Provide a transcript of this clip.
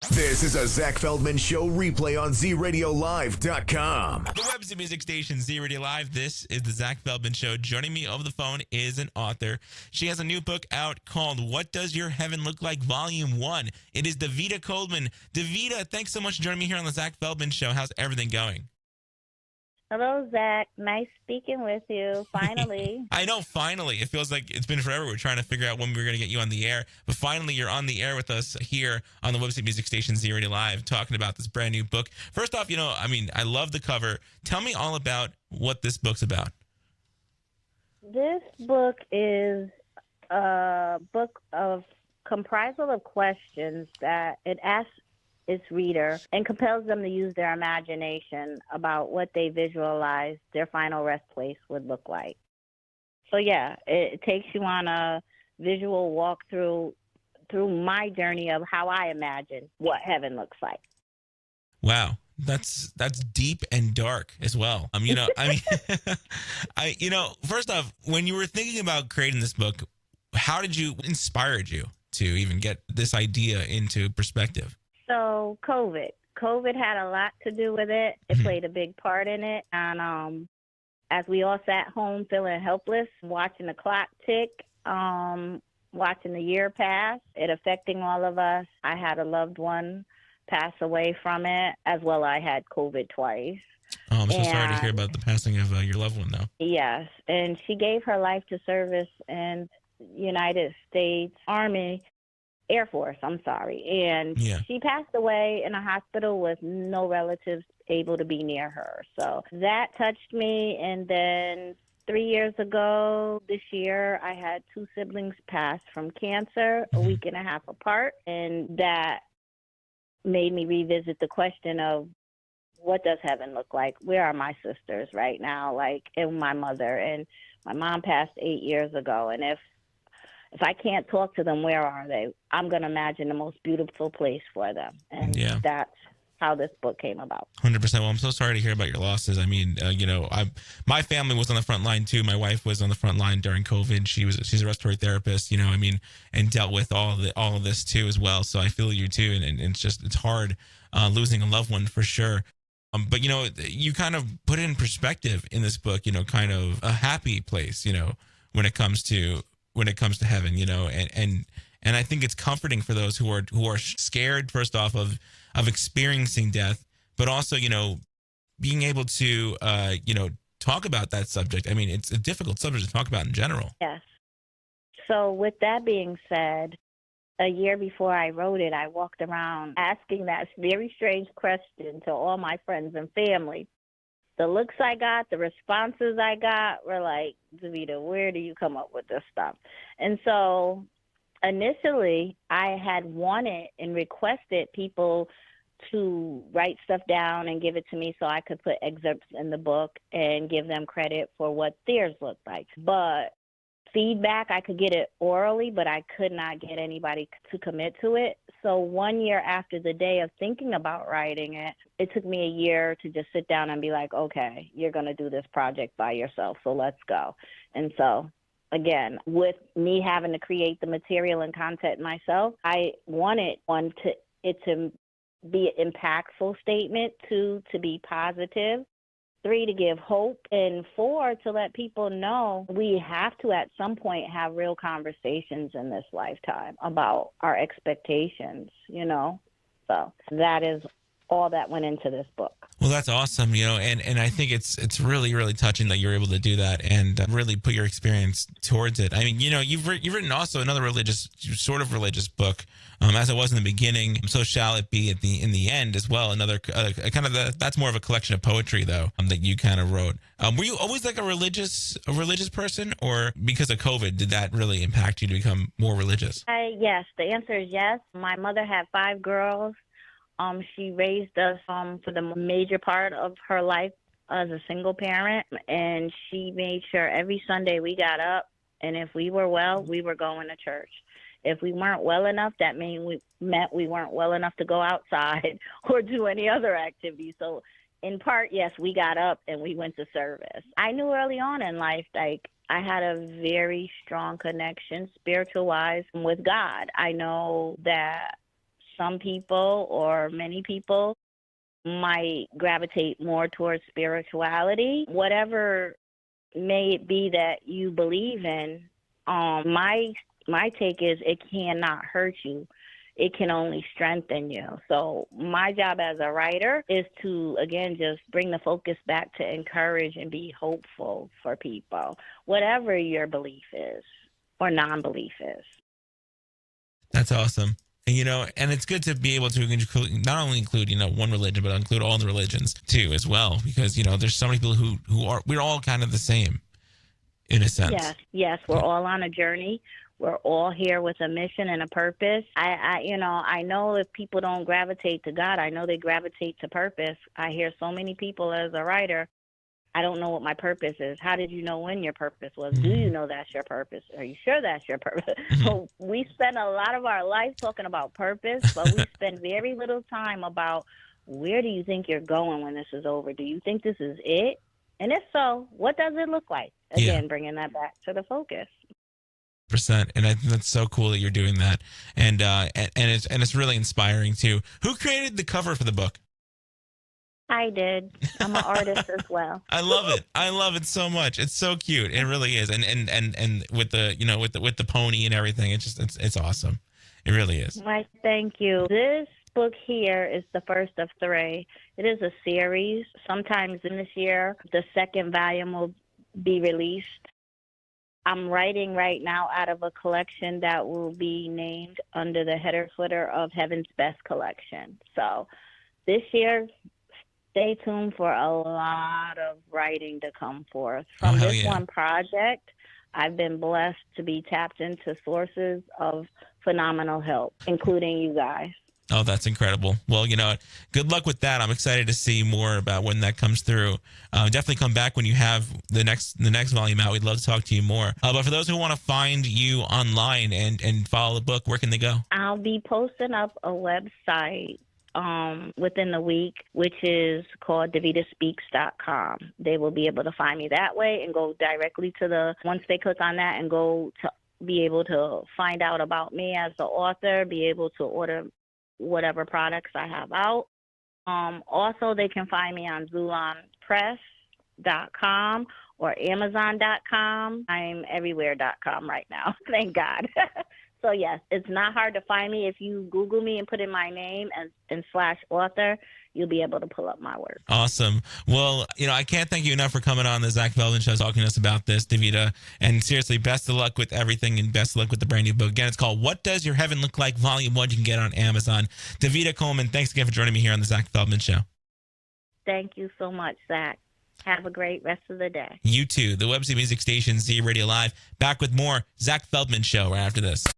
This is a Zach Feldman Show replay on ZRadioLive.com. The web's music station Z Radio Live. This is the Zach Feldman Show. Joining me over the phone is an author. She has a new book out called What Does Your Heaven Look Like Volume 1. It is Davida Coleman. Davida, thanks so much for joining me here on the Zach Feldman Show. How's everything going? Hello, Zach. Nice speaking with you. Finally. I know, finally. It feels like it's been forever. We're trying to figure out when we were going to get you on the air. But finally, you're on the air with us here on the website music station Z Radio Live talking about this brand new book. First off, I love the cover. Tell me all about what this book's about. This book is a book of comprisal of questions that it asks its reader and compels them to use their imagination about what they visualize their final rest place would look like. So yeah, it takes you on a visual walk through my journey of how I imagine what heaven looks like. Wow. That's deep and dark as well. First off, when you were thinking about creating this book, how did you inspired you to even get this idea into perspective? So COVID had a lot to do with it. It played a big part in it. And as we all sat home feeling helpless, watching the clock tick, watching the year pass, it affecting all of us. I had a loved one pass away from it, as well I had COVID twice. Oh, I'm so sorry to hear about the passing of your loved one, though. Yes, and she gave her life to service in United States Army. Air Force, I'm sorry. And she passed away in a hospital with no relatives able to be near her. So that touched me. And then 3 years ago, this year, I had two siblings pass from cancer a week and a half apart. And that made me revisit the question of what does heaven look like? Where are my sisters right now? And my mother. And my mom passed 8 years ago. And if I can't talk to them, where are they? I'm going to imagine the most beautiful place for them. And that's how this book came about. 100%. Well, I'm so sorry to hear about your losses. I mean, my family was on the front line too. My wife was on the front line during COVID. She's a respiratory therapist, and dealt with all of this too as well. So I feel you too. And it's hard losing a loved one for sure. But, you kind of put it in perspective in this book, kind of a happy place, when it comes to heaven, and I think it's comforting for those who are scared, first off, of experiencing death, but also, being able to, talk about that subject. I mean, it's a difficult subject to talk about in general. Yes. So with that being said, a year before I wrote it, I walked around asking that very strange question to all my friends and family. The looks I got, the responses I got were like, Davida, where do you come up with this stuff? And so initially I had wanted and requested people to write stuff down and give it to me so I could put excerpts in the book and give them credit for what theirs looked like. But feedback, I could get it orally, but I could not get anybody to commit to it. So 1 year after the day of thinking about writing it, it took me a year to just sit down and be like, okay, you're going to do this project by yourself, so let's go. And so, again, with me having to create the material and content myself, I wanted it to be an impactful statement, 2, to be positive, 3, to give hope, and 4, to let people know we have to at some point have real conversations in this lifetime about our expectations, So that is all that went into this book. Well, that's awesome, and I think it's really, really touching that you're able to do that and really put your experience towards it. I mean, you've written also another sort of religious book, as it was in the beginning. So shall it be in the end as well. Another that's more of a collection of poetry though, that you kind of wrote. Were you always like a religious person, or because of COVID did that really impact you to become more religious? Yes, the answer is yes. My mother had 5 girls. She raised us for the major part of her life as a single parent, and she made sure every Sunday we got up, and if we were well, we were going to church. If we weren't well enough, that meant we weren't well enough to go outside or do any other activity. So in part, yes, we got up and we went to service. I knew early on in life, I had a very strong connection spiritual-wise with God. I know that some people or many people might gravitate more towards spirituality. Whatever may it be that you believe in, my take is it cannot hurt you. It can only strengthen you. So my job as a writer is to, again, just bring the focus back to encourage and be hopeful for people, whatever your belief is or non-belief is. That's awesome. And it's good to be able to not only include, one religion, but include all the religions too, as well, because, there's so many people we're all kind of the same in a sense. Yes. We're all on a journey. We're all here with a mission and a purpose. I know if people don't gravitate to God, I know they gravitate to purpose. I hear so many people as a writer, I don't know what my purpose is. How did you know when your purpose was? Do you know that's your purpose? Are you sure that's your purpose? So we spend a lot of our life talking about purpose, but we spend very little time about where do you think you're going when this is over? Do you think this is it? And if so, what does it look like? Again, bringing that back to the focus. Percent, and I think that's so cool that you're doing that, and it's really inspiring too. Who created the cover for the book? I did. I'm an artist as well. I love it. I love it so much. It's so cute. It really is, and with the with the pony and everything, it's awesome. It really is. Why, thank you. This book here is the first of 3. It is a series. Sometimes in this year, the second volume will be released. I'm writing right now out of a collection that will be named under the header footer of Heaven's Best Collection. So this year, stay tuned for a lot of writing to come forth. From this one project, I've been blessed to be tapped into sources of phenomenal help, including you guys. Oh, that's incredible. Well, good luck with that. I'm excited to see more about when that comes through. Definitely come back when you have the next volume out. We'd love to talk to you more. But for those who want to find you online and follow the book, where can they go? I'll be posting up a website within the week, which is called davidaspeaks.com. They will be able to find me that way and go directly to once they click on that and go to be able to find out about me as the author, be able to order whatever products I have out. Also, they can find me on ZulonPress.com or Amazon.com. I'm everywhere.com right now. Thank God. So, yes, it's not hard to find me. If you Google me and put in my name and /author, you'll be able to pull up my work. Awesome. Well, I can't thank you enough for coming on the Zach Feldman Show, talking to us about this, Davida. And seriously, best of luck with everything and best of luck with the brand new book. Again, it's called What Does Your Heaven Look Like? Volume 1. You can get it on Amazon. Davida Coleman, thanks again for joining me here on the Zach Feldman Show. Thank you so much, Zach. Have a great rest of the day. You too. The Website Music Station, Z Radio Live. Back with more Zach Feldman Show right after this.